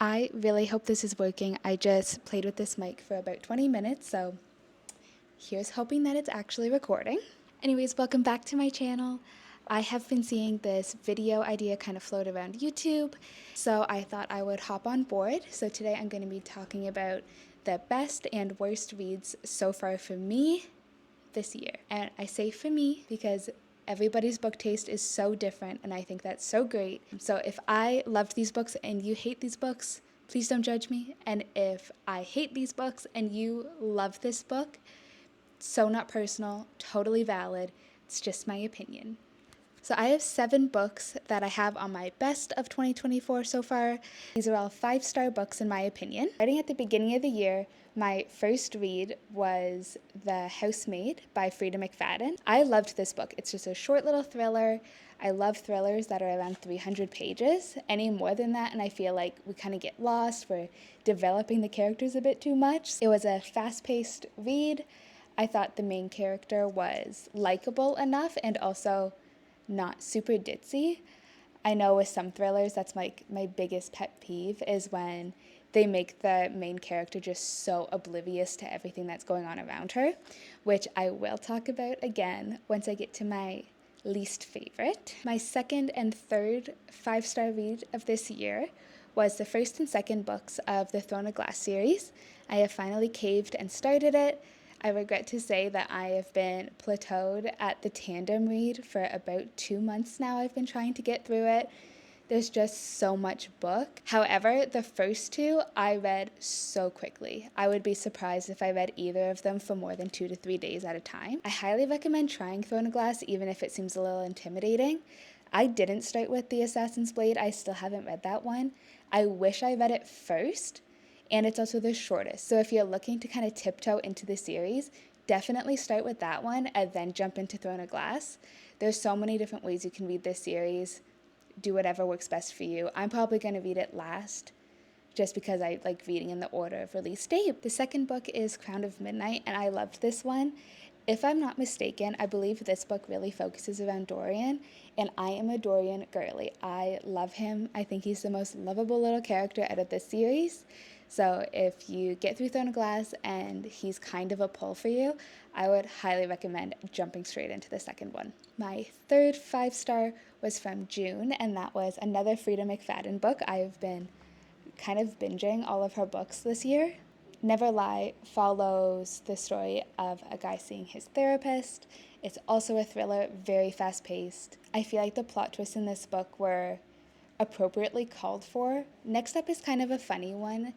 I really hope this is working. I just played with this mic for about 20 minutes, so here's hoping that it's actually recording. Anyways, welcome back to my channel. I have been seeing this video idea kind of float around YouTube, so I thought I would hop on board. So today I'm going to be talking about the best and worst reads so far for me this year. And I say for me because everybody's book taste is so different, and I think that's so great. So if I loved these books and you hate these books, please don't judge me. And if I hate these books and you love this book, so not personal, totally valid. It's just my opinion. So I have 7 books that I have on my best of 2024 so far. These are all 5-star books in my opinion. Starting at the beginning of the year, my first read was The Housemaid by Frida McFadden. I loved this book. It's just a short little thriller. I love thrillers that are around 300 pages. Any more than that, and I feel like we kind of get lost. We're developing the characters a bit too much. It was a fast-paced read. I thought the main character was likable enough and also not super ditzy. I know with some thrillers, that's my biggest pet peeve is when they make the main character just so oblivious to everything that's going on around her, which I will talk about again once I get to my least favorite. My second and third 5-star read of this year was the first and second books of the Throne of Glass series. I have finally caved and started it. I regret to say that I have been plateaued at the tandem read for about 2 months now. I've been trying to get through it. There's just so much book. However, the first 2 I read so quickly. I would be surprised if I read either of them for more than 2 to 3 days at a time. I highly recommend trying Throne of Glass, even if it seems a little intimidating. I didn't start with The Assassin's Blade. I still haven't read that one. I wish I read it first. And it's also the shortest. So if you're looking to kind of tiptoe into the series, definitely start with that one and then jump into Throne of Glass. There's so many different ways you can read this series. Do whatever works best for you. I'm probably going to read it last just because I like reading in the order of release date. The second book is Crown of Midnight, and I loved this one. If I'm not mistaken, I believe this book really focuses around Dorian, and I am a Dorian girly. I love him. I think he's the most lovable little character out of this series. So if you get through Throne of Glass and he's kind of a pull for you, I would highly recommend jumping straight into the second one. My third 5-star was from June, and that was another Frida McFadden book. I've been kind of binging all of her books this year. Never Lie follows the story of a guy seeing his therapist. It's also a thriller, very fast-paced. I feel like the plot twists in this book were appropriately called for. Next up is kind of a funny one.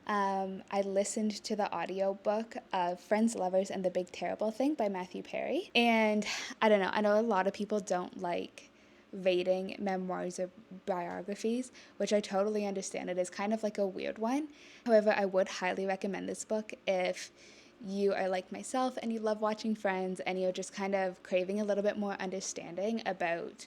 I listened to the audiobook of Friends, Lovers, and the Big Terrible Thing by Matthew Perry. And I don't know, I know a lot of people don't like rating memoirs or biographies, which I totally understand. It is kind of like a weird one. However, I would highly recommend this book if you are like myself and you love watching Friends and you're just kind of craving a little bit more understanding about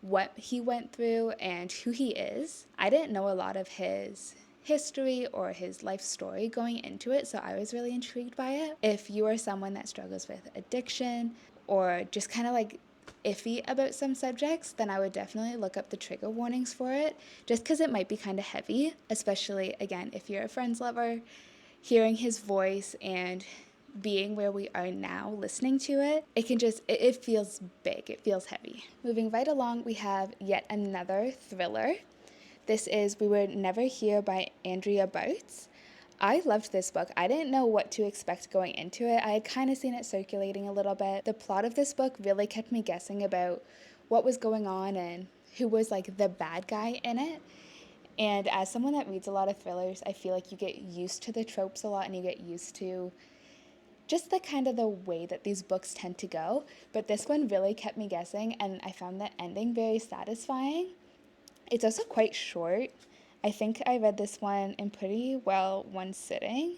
what he went through and who he is. I didn't know a lot of his history or his life story going into it, so I was really intrigued by it. If you are someone that struggles with addiction or just kind of like iffy about some subjects, then I would definitely look up the trigger warnings for it, just because it might be kind of heavy, especially, again, if you're a Friends lover. Hearing his voice and being where we are now, listening to it, it feels big, it feels heavy. Moving right along, we have yet another thriller. This is We Were Never Here by Andrea Bartz. I loved this book. I didn't know what to expect going into it. I had kind of seen it circulating a little bit. The plot of this book really kept me guessing about what was going on and who was like the bad guy in it. And as someone that reads a lot of thrillers, I feel like you get used to the tropes a lot and you get used to just the kind of the way that these books tend to go. But this one really kept me guessing, and I found the ending very satisfying. It's also quite short. I think I read this one in pretty well one sitting.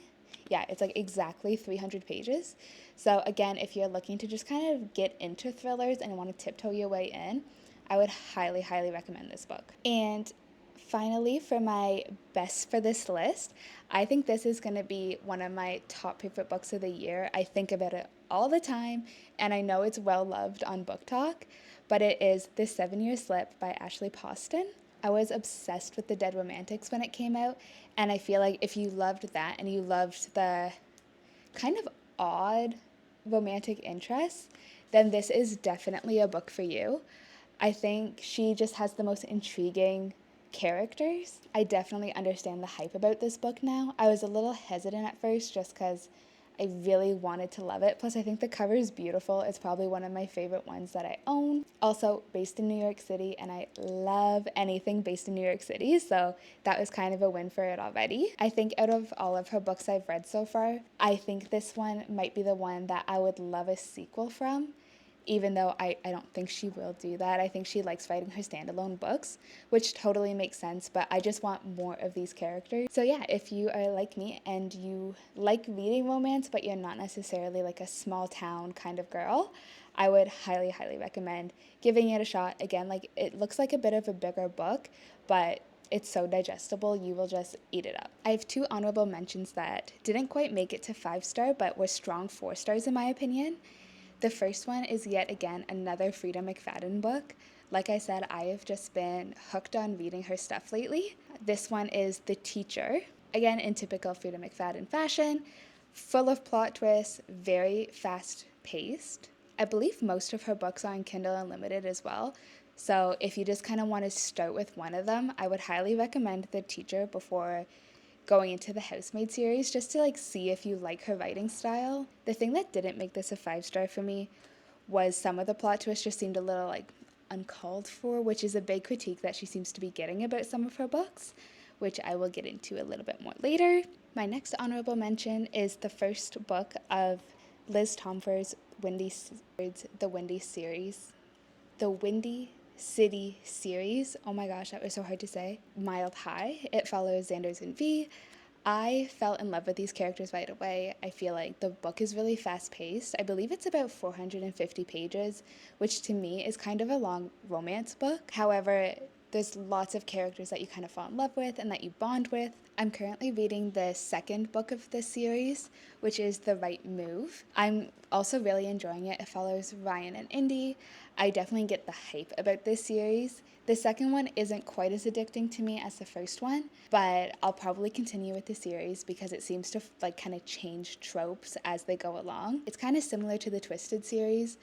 Yeah, it's like exactly 300 pages. So again, if you're looking to just kind of get into thrillers and want to tiptoe your way in, I would highly, highly recommend this book. And finally, for my best for this list, I think this is going to be one of my top favorite books of the year. I think about it all the time, and I know it's well loved on Book Talk, but it is The 7-Year Slip by Ashley Poston. I was obsessed with The Dead Romantics when it came out, and I feel like if you loved that and you loved the kind of odd romantic interests, then this is definitely a book for you. I think she just has the most intriguing characters. I definitely understand the hype about this book now. I was a little hesitant at first just because I really wanted to love it. Plus, I think the cover is beautiful. It's probably one of my favorite ones that I own. Also, based in New York City, and I love anything based in New York City, so that was kind of a win for it already. I think out of all of her books I've read so far, I think this one might be the one that I would love a sequel from, even though I don't think she will do that. I think she likes writing her standalone books, which totally makes sense, but I just want more of these characters. So yeah, if you are like me and you like reading romance, but you're not necessarily like a small town kind of girl, I would highly, highly recommend giving it a shot. Again, like it looks like a bit of a bigger book, but it's so digestible, you will just eat it up. I have 2 honorable mentions that didn't quite make it to 5-star, but were strong 4 stars in my opinion. The first one is yet again another Frida McFadden book. Like I said, I have just been hooked on reading her stuff lately. This one is The Teacher. Again, in typical Frida McFadden fashion, full of plot twists, very fast paced. I believe most of her books are on Kindle Unlimited as well. So if you just kind of want to start with one of them, I would highly recommend The Teacher before going into the Housemaid series, just to like see if you like her writing style. The thing that didn't make this a 5-star for me was some of the plot twists just seemed a little like uncalled for, which is a big critique that she seems to be getting about some of her books, which I will get into a little bit more later. My next honorable mention is the first book of Liz Tomfer's The Windy series. The Windy City series. Oh my gosh, that was so hard to say. Mild High. It follows Xander's and V. I fell in love with these characters right away. I feel like the book is really fast paced. I believe it's about 450 pages, which to me is kind of a long romance book. However, there's lots of characters that you kind of fall in love with and that you bond with. I'm currently reading the second book of this series, which is The Right Move. I'm also really enjoying it. It follows Ryan and Indy. I definitely get the hype about this series. The second one isn't quite as addicting to me as the first one, but I'll probably continue with the series because it seems to like kind of change tropes as they go along. It's kind of similar to the Twisted series,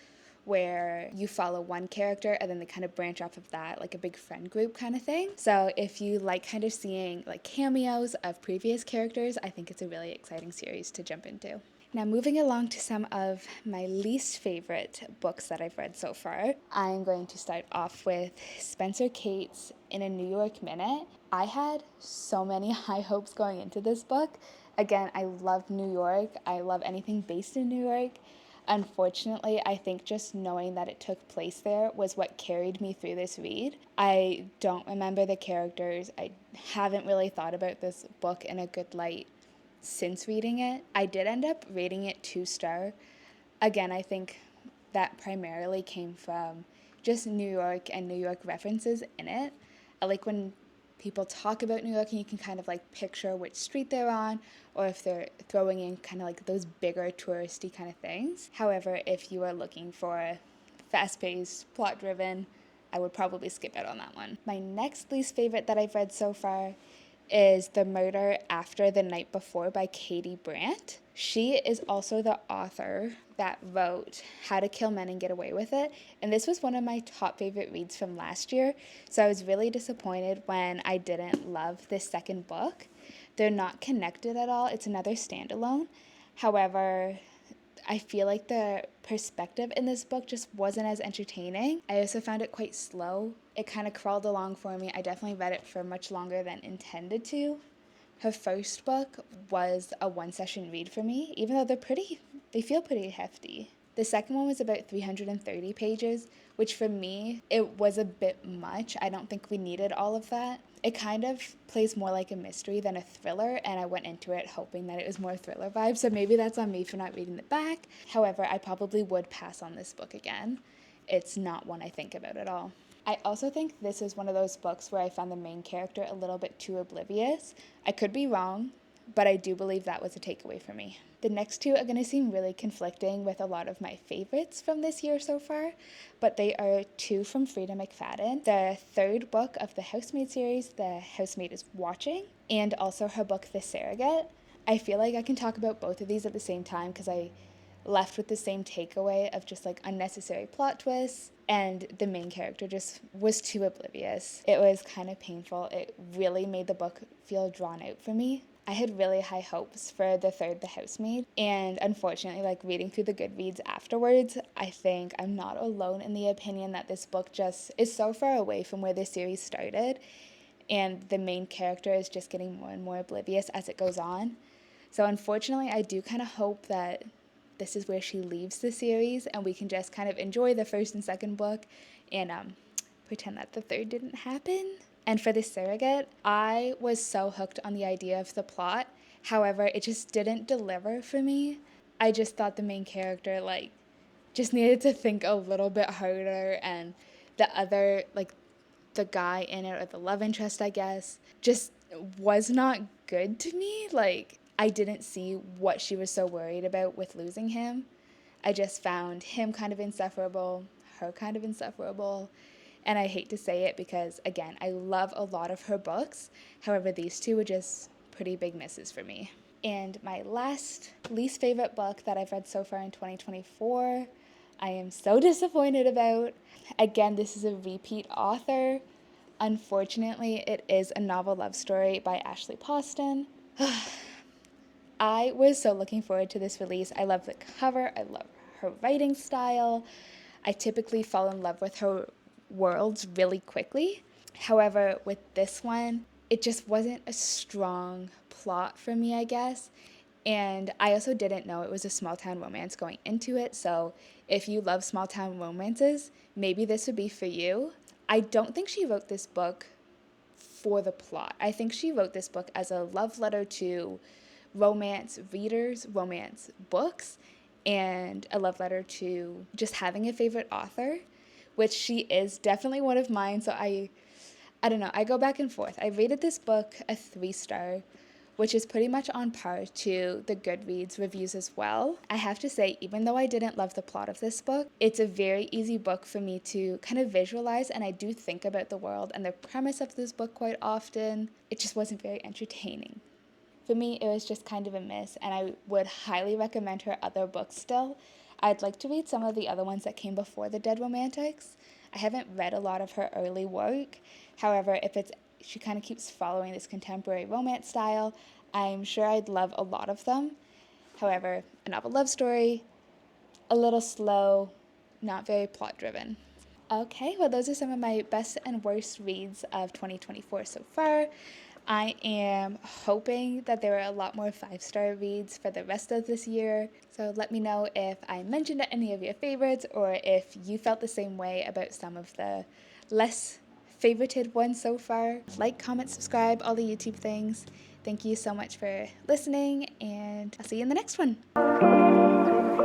where you follow one character and then they kind of branch off of that, like a big friend group kind of thing. So if you like kind of seeing like cameos of previous characters, I think it's a really exciting series to jump into. Now, moving along to some of my least favorite books that I've read so far, I'm going to start off with Spencer Cates' In a New York Minute. I had so many high hopes going into this book. Again, I love New York. I love anything based in New York. Unfortunately, I think just knowing that it took place there was what carried me through this read. I don't remember the characters. I haven't really thought about this book in a good light since reading it. I did end up rating it 2-star. Again, I think that primarily came from just New York and New York references in it. I like when people talk about New York and you can kind of like picture which street they're on, or if they're throwing in kind of like those bigger touristy kind of things. However, if you are looking for fast-paced, plot-driven, I would probably skip out on that one. My next least favorite that I've read so far is The Murder After the Night Before by Katie Brandt. She is also the author that wrote How to Kill Men and Get Away with It, and this was one of my top favorite reads from last year, so I was really disappointed when I didn't love this second book. They're not connected at all. It's another standalone. However, I feel like the perspective in this book just wasn't as entertaining. I also found it quite slow. It kind of crawled along for me. I definitely read it for much longer than intended to. Her first book was a 1-session read for me, even though they feel pretty hefty. The second one was about 330 pages, which for me, it was a bit much. I don't think we needed all of that. It kind of plays more like a mystery than a thriller, and I went into it hoping that it was more thriller vibes, so maybe that's on me for not reading the back. However, I probably would pass on this book again. It's not one I think about at all. I also think this is one of those books where I found the main character a little bit too oblivious. I could be wrong, but I do believe that was a takeaway for me. The next two are going to seem really conflicting with a lot of my favorites from this year so far, but they are two from Frida McFadden. The third book of the Housemaid series, The Housemaid is Watching, and also her book, The Surrogate. I feel like I can talk about both of these at the same time because I left with the same takeaway of just like unnecessary plot twists, and the main character just was too oblivious. It was kind of painful. It really made the book feel drawn out for me. I had really high hopes for the third The Housemaid, and unfortunately, like reading through the Goodreads afterwards, I think I'm not alone in the opinion that this book just is so far away from where the series started, and the main character is just getting more and more oblivious as it goes on. So unfortunately, I do kind of hope that this is where she leaves the series and we can just kind of enjoy the first and second book and pretend that the third didn't happen. And for The Surrogate, I was so hooked on the idea of the plot. However, it just didn't deliver for me. I just thought the main character just needed to think a little bit harder, and the other the guy in it, or the love interest, I guess, just was not good to me. I didn't see what she was so worried about with losing him. I just found him kind of insufferable, her kind of insufferable, and I hate to say it because, again, I love a lot of her books. However, these two were just pretty big misses for me. And my least favorite book that I've read so far in 2024, I am so disappointed about. Again, this is a repeat author. Unfortunately, it is a novel love story by Ashley Poston. I was so looking forward to this release. I love the cover. I love her writing style. I typically fall in love with her worlds really quickly. However, with this one, it just wasn't a strong plot for me, I guess. And I also didn't know it was a small town romance going into it. So if you love small town romances, maybe this would be for you. I don't think she wrote this book for the plot. I think she wrote this book as a love letter to romance readers, romance books, and a love letter to just having a favorite author, which she is definitely one of mine. So I don't know, I go back and forth. I rated this book a 3-star, which is pretty much on par to the Goodreads reviews as well. I have to say, even though I didn't love the plot of this book, it's a very easy book for me to kind of visualize, and I do think about the world and the premise of this book quite often. It just wasn't very entertaining. For me, it was just kind of a miss, and I would highly recommend her other books still. I'd like to read some of the other ones that came before The Dead Romantics. I haven't read a lot of her early work. However, she kind of keeps following this contemporary romance style, I'm sure I'd love a lot of them. However, a novel love story, a little slow, not very plot-driven. Okay, well, those are some of my best and worst reads of 2024 so far. I am hoping that there are a lot more 5-star reads for the rest of this year. So let me know if I mentioned any of your favorites, or if you felt the same way about some of the less favorited ones so far. Like, comment, subscribe, all the YouTube things. Thank you so much for listening, and I'll see you in the next one.